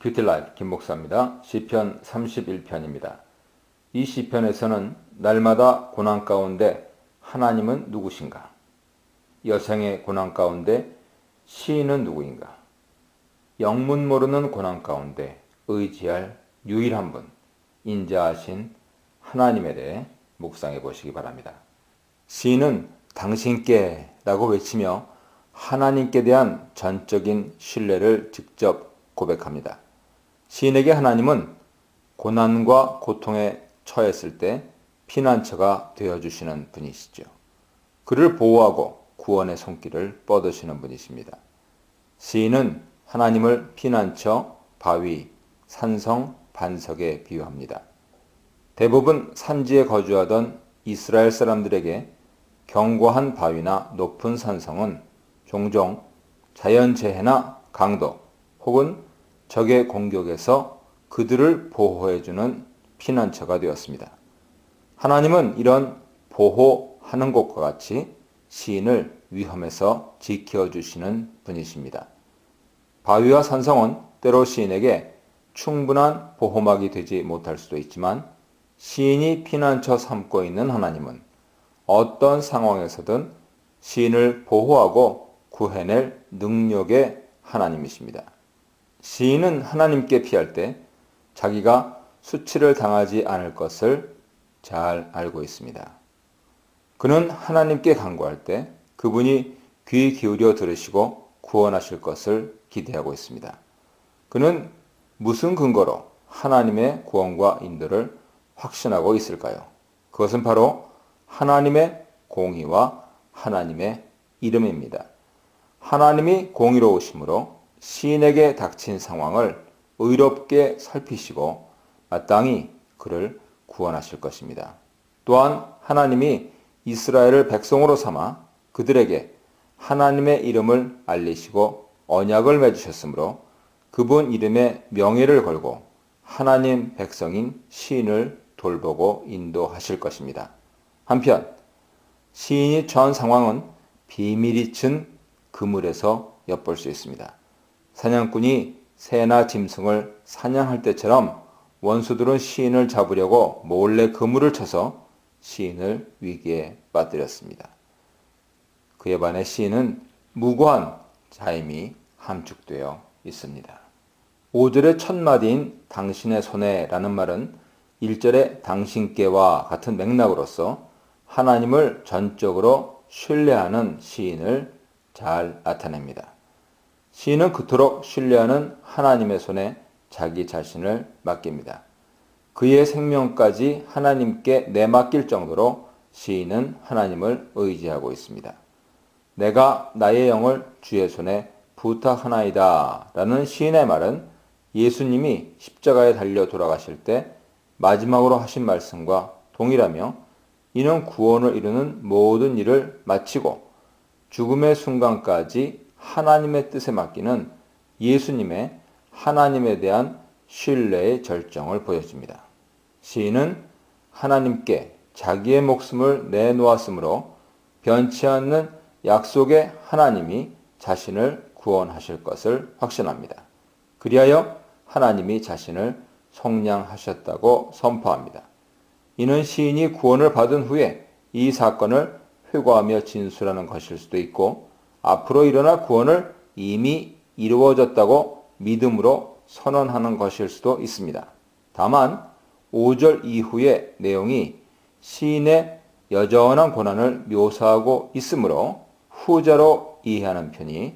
뷰티라이프 김목사입니다. 시편 31편입니다. 이 시편에서는 날마다 고난 가운데 하나님은 누구신가? 여생의 고난 가운데 시인은 누구인가? 영문 모르는 고난 가운데 의지할 유일한 분, 인자하신 하나님에 대해 묵상해 보시기 바랍니다. 시인은 당신께 라고 외치며 하나님께 대한 전적인 신뢰를 직접 고백합니다. 시인에게 하나님은 고난과 고통에 처했을 때 피난처가 되어주시는 분이시죠. 그를 보호하고 구원의 손길을 뻗으시는 분이십니다. 시인은 하나님을 피난처, 바위, 산성, 반석에 비유합니다. 대부분 산지에 거주하던 이스라엘 사람들에게 견고한 바위나 높은 산성은 종종 자연재해나 강도 혹은 적의 공격에서 그들을 보호해주는 피난처가 되었습니다. 하나님은 이런 보호하는 것과 같이 시인을 위험에서 지켜주시는 분이십니다. 바위와 산성은 때로 시인에게 충분한 보호막이 되지 못할 수도 있지만 시인이 피난처 삼고 있는 하나님은 어떤 상황에서든 시인을 보호하고 구해낼 능력의 하나님이십니다. 시인은 하나님께 피할 때 자기가 수치를 당하지 않을 것을 잘 알고 있습니다. 그는 하나님께 간구할 때 그분이 귀 기울여 들으시고 구원하실 것을 기대하고 있습니다. 그는 무슨 근거로 하나님의 구원과 인도를 확신하고 있을까요? 그것은 바로 하나님의 공의와 하나님의 이름입니다. 하나님이 공의로우심으로 시인에게 닥친 상황을 의롭게 살피시고 마땅히 그를 구원하실 것입니다. 또한 하나님이 이스라엘을 백성으로 삼아 그들에게 하나님의 이름을 알리시고 언약을 맺으셨으므로 그분 이름의 명예를 걸고 하나님 백성인 시인을 돌보고 인도하실 것입니다. 한편 시인이 처한 상황은 비밀이 친 그물에서 엿볼 수 있습니다. 사냥꾼이 새나 짐승을 사냥할 때처럼 원수들은 시인을 잡으려고 몰래 그물을 쳐서 시인을 위기에 빠뜨렸습니다. 그에 반해 시인은 무고한 자임이 함축되어 있습니다. 5절의 첫 마디인 당신의 손에 라는 말은 1절의 당신께와 같은 맥락으로서 하나님을 전적으로 신뢰하는 시인을 잘 나타냅니다. 시인은 그토록 신뢰하는 하나님의 손에 자기 자신을 맡깁니다. 그의 생명까지 하나님께 내맡길 정도로 시인은 하나님을 의지하고 있습니다. 내가 나의 영을 주의 손에 부탁하나이다 라는 시인의 말은 예수님이 십자가에 달려 돌아가실 때 마지막으로 하신 말씀과 동일하며 이는 구원을 이루는 모든 일을 마치고 죽음의 순간까지 하나님의 뜻에 맡기는 예수님의 하나님에 대한 신뢰의 절정을 보여줍니다. 시인은 하나님께 자기의 목숨을 내놓았으므로 변치 않는 약속의 하나님이 자신을 구원하실 것을 확신합니다. 그리하여 하나님이 자신을 속량하셨다고 선포합니다. 이는 시인이 구원을 받은 후에 이 사건을 회고하며 진술하는 것일 수도 있고 앞으로 일어날 구원을 이미 이루어졌다고 믿음으로 선언하는 것일 수도 있습니다. 다만 5절 이후의 내용이 시인의 여전한 고난을 묘사하고 있으므로 후자로 이해하는 편이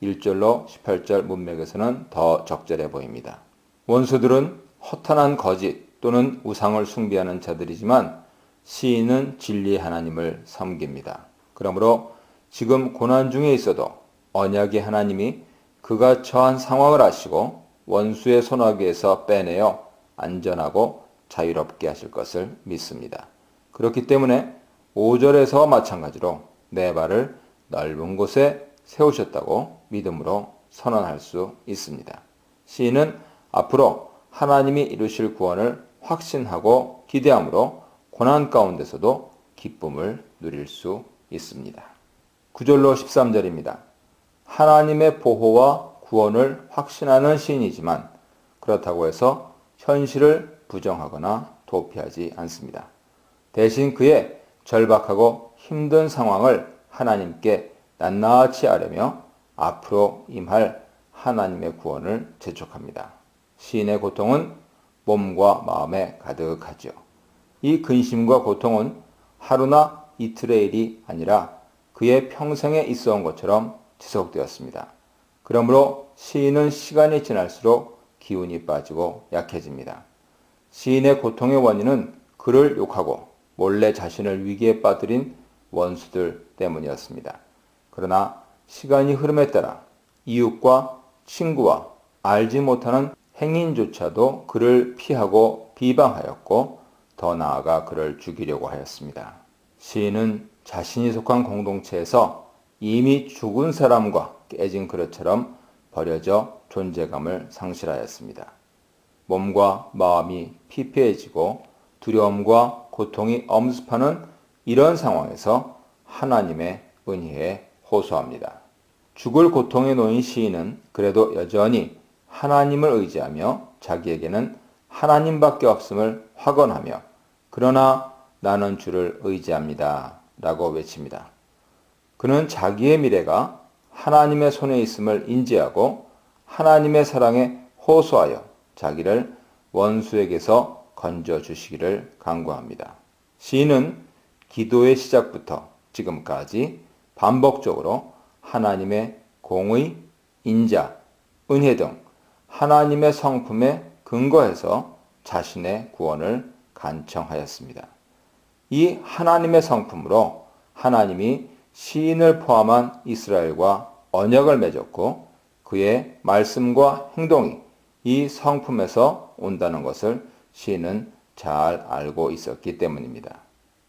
1절로 18절 문맥에서는 더 적절해 보입니다. 원수들은 허탄한 거짓 또는 우상을 숭배하는 자들이지만 시인은 진리의 하나님을 섬깁니다. 그러므로 지금 고난 중에 있어도 언약의 하나님이 그가 처한 상황을 아시고 원수의 손아귀에서 빼내어 안전하고 자유롭게 하실 것을 믿습니다. 그렇기 때문에 5절에서와 마찬가지로 내 발을 넓은 곳에 세우셨다고 믿음으로 선언할 수 있습니다. 시인은 앞으로 하나님이 이루실 구원을 확신하고 기대함으로 고난 가운데서도 기쁨을 누릴 수 있습니다. 9절로 13절입니다. 하나님의 보호와 구원을 확신하는 시인이지만 그렇다고 해서 현실을 부정하거나 도피하지 않습니다. 대신 그의 절박하고 힘든 상황을 하나님께 낱낱이 아뢰며 앞으로 임할 하나님의 구원을 재촉합니다. 시인의 고통은 몸과 마음에 가득하죠. 이 근심과 고통은 하루나 이틀의 일이 아니라 그의 평생에 있어 온 것처럼 지속되었습니다. 그러므로 시인은 시간이 지날수록 기운이 빠지고 약해집니다. 시인의 고통의 원인은 그를 욕하고 몰래 자신을 위기에 빠뜨린 원수들 때문이었습니다. 그러나 시간이 흐름에 따라 이웃과 친구와 알지 못하는 행인조차도 그를 피하고 비방하였고 더 나아가 그를 죽이려고 하였습니다. 시인은 자신이 속한 공동체에서 이미 죽은 사람과 깨진 그릇처럼 버려져 존재감을 상실하였습니다. 몸과 마음이 피폐해지고 두려움과 고통이 엄습하는 이런 상황에서 하나님의 은혜에 호소합니다. 죽을 고통에 놓인 시인은 그래도 여전히 하나님을 의지하며 자기에게는 하나님밖에 없음을 확언하며 그러나 나는 주를 의지합니다 라고 외칩니다. 그는 자기의 미래가 하나님의 손에 있음을 인지하고 하나님의 사랑에 호소하여 자기를 원수에게서 건져주시기를 간구합니다. 시인은 기도의 시작부터 지금까지 반복적으로 하나님의 공의, 인자, 은혜 등 하나님의 성품에 근거해서 자신의 구원을 간청하였습니다. 이 하나님의 성품으로 하나님이 시인을 포함한 이스라엘과 언약을 맺었고 그의 말씀과 행동이 이 성품에서 온다는 것을 시인은 잘 알고 있었기 때문입니다.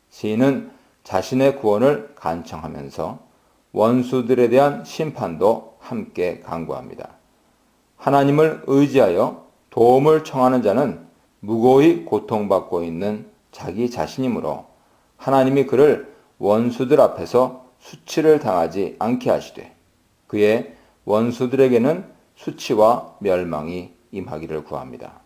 시인은 자신의 구원을 간청하면서 원수들에 대한 심판도 함께 간구합니다. 하나님을 의지하여 도움을 청하는 자는 무고히 고통받고 있는 자기 자신이므로 하나님이 그를 원수들 앞에서 수치를 당하지 않게 하시되 그의 원수들에게는 수치와 멸망이 임하기를 구합니다.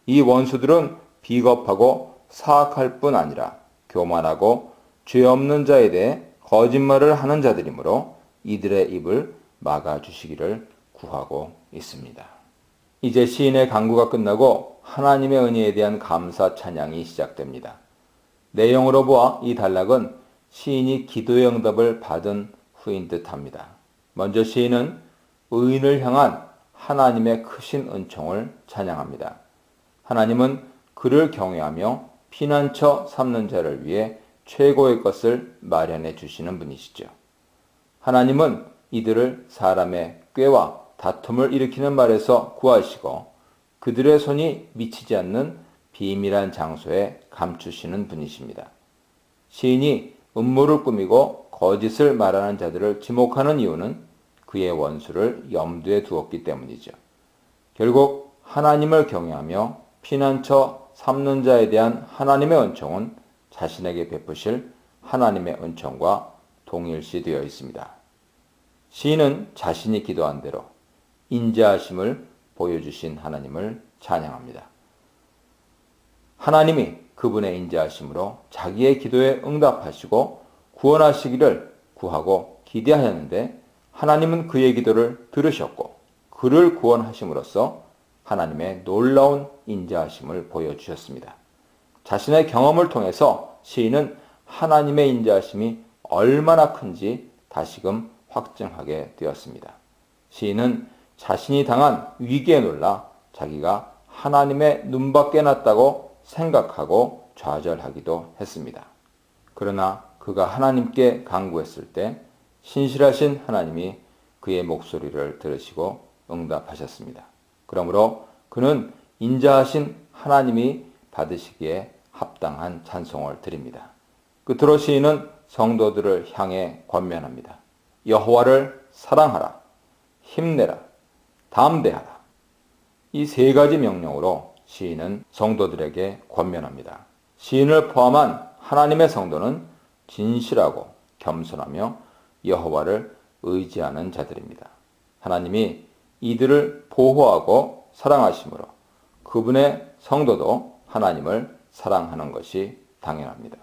이 원수들은 비겁하고 사악할 뿐 아니라 교만하고 죄 없는 자에 대해 거짓말을 하는 자들이므로 이들의 입을 막아주시기를 구하고 있습니다. 이제 시인의 간구가 끝나고 하나님의 은혜에 대한 감사 찬양이 시작됩니다. 내용으로 보아 이 단락은 시인이 기도의 응답을 받은 후인 듯합니다. 먼저 시인은 의인을 향한 하나님의 크신 은총을 찬양합니다. 하나님은 그를 경외하며 피난처 삼는 자를 위해 최고의 것을 마련해 주시는 분이시죠. 하나님은 이들을 사람의 꾀와 다툼을 일으키는 말에서 구하시고 그들의 손이 미치지 않는 비밀한 장소에 감추시는 분이십니다. 시인이 음모를 꾸미고 거짓을 말하는 자들을 지목하는 이유는 그의 원수를 염두에 두었기 때문이죠. 결국 하나님을 경외하며 피난처 삼는 자에 대한 하나님의 은총은 자신에게 베푸실 하나님의 은총과 동일시되어 있습니다. 시인은 자신이 기도한 대로 인자하심을 보여주신 하나님을 찬양합니다. 하나님이 그분의 인자하심으로 자기의 기도에 응답하시고 구원하시기를 구하고 기대하였는데 하나님은 그의 기도를 들으셨고 그를 구원하심으로써 하나님의 놀라운 인자하심을 보여주셨습니다. 자신의 경험을 통해서 시인은 하나님의 인자하심이 얼마나 큰지 다시금 확증하게 되었습니다. 시인은 자신이 당한 위기에 놀라 자기가 하나님의 눈밖에 났다고 생각하고 좌절하기도 했습니다. 그러나 그가 하나님께 간구했을 때 신실하신 하나님이 그의 목소리를 들으시고 응답하셨습니다. 그러므로 그는 인자하신 하나님이 받으시기에 합당한 찬송을 드립니다. 끝으로 시인은 성도들을 향해 권면합니다. 여호와를 사랑하라, 힘내라, 담대하라. 이 세 가지 명령으로 시인은 성도들에게 권면합니다. 시인을 포함한 하나님의 성도는 진실하고 겸손하며 여호와를 의지하는 자들입니다. 하나님이 이들을 보호하고 사랑하심으로 그분의 성도도 하나님을 사랑하는 것이 당연합니다.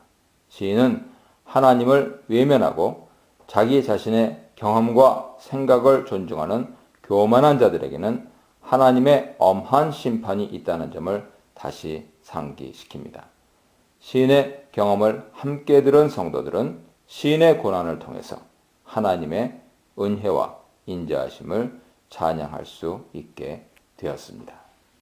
시인은 하나님을 외면하고 자기 자신의 경험과 생각을 존중하는 교만한 자들에게는 하나님의 엄한 심판이 있다는 점을 다시 상기시킵니다. 시인의 경험을 함께 들은 성도들은 시인의 고난을 통해서 하나님의 은혜와 인자하심을 찬양할 수 있게 되었습니다.